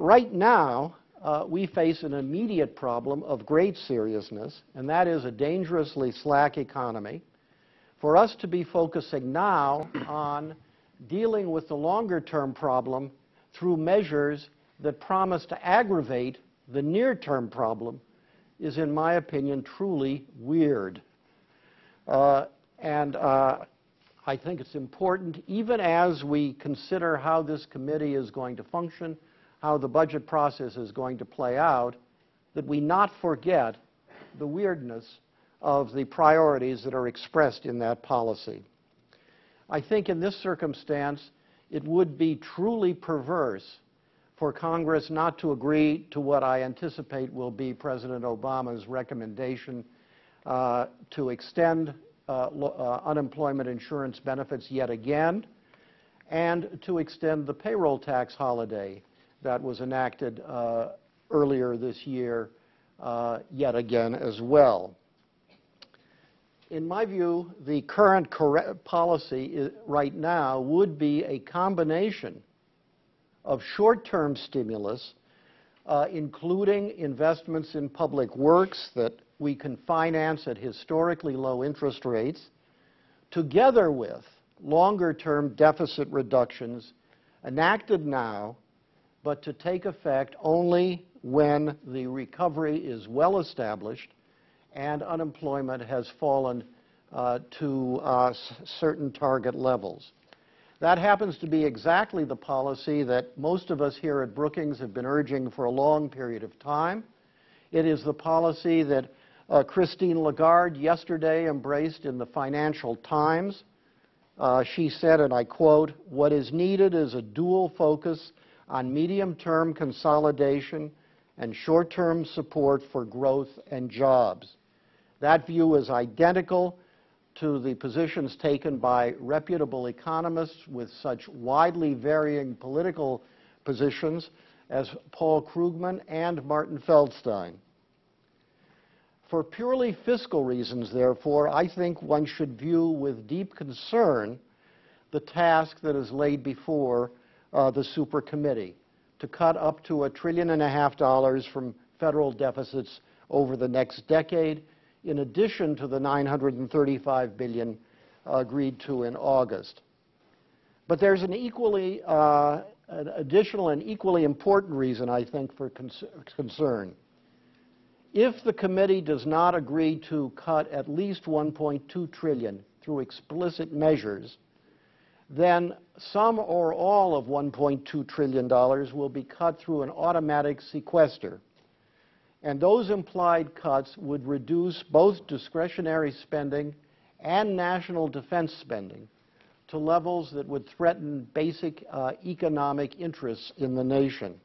Right now, we face an immediate problem of great seriousness, and that is a dangerously slack economy. For us to be focusing now on dealing with the longer-term problem through measures that promise to aggravate the near-term problem is, in my opinion, truly weird. I think it's important, even as we consider how this committee is going to function, how the budget process is going to play out, that we not forget the weirdness of the priorities that are expressed in that policy. I think in this circumstance, it would be truly perverse for Congress not to agree to what I anticipate will be President Obama's recommendation to extend unemployment insurance benefits yet again, and to extend the payroll tax holiday that was enacted earlier this year yet again as well. In my view, the current policy right now would be a combination of short-term stimulus, including investments in public works that we can finance at historically low interest rates, together with longer-term deficit reductions enacted now, but to take effect only when the recovery is well established and unemployment has fallen to certain target levels. That happens to be exactly the policy that most of us here at Brookings have been urging for a long period of time. It is the policy that Christine Lagarde yesterday embraced in the Financial Times. She said, and I quote, "What is needed is a dual focus on medium-term consolidation and short-term support for growth and jobs." That view is identical to the positions taken by reputable economists with such widely varying political positions as Paul Krugman and Martin Feldstein. For purely fiscal reasons, therefore, I think one should view with deep concern the task that is laid before the super committee to cut up to $1.5 trillion from federal deficits over the next decade, in addition to the $935 billion agreed to in August. But there's an additional and equally important reason, I think, for concern. If the committee does not agree to cut at least $1.2 trillion through explicit measures, then some or all of $1.2 trillion will be cut through an automatic sequester. And those implied cuts would reduce both discretionary spending and national defense spending to levels that would threaten basic economic interests in the nation.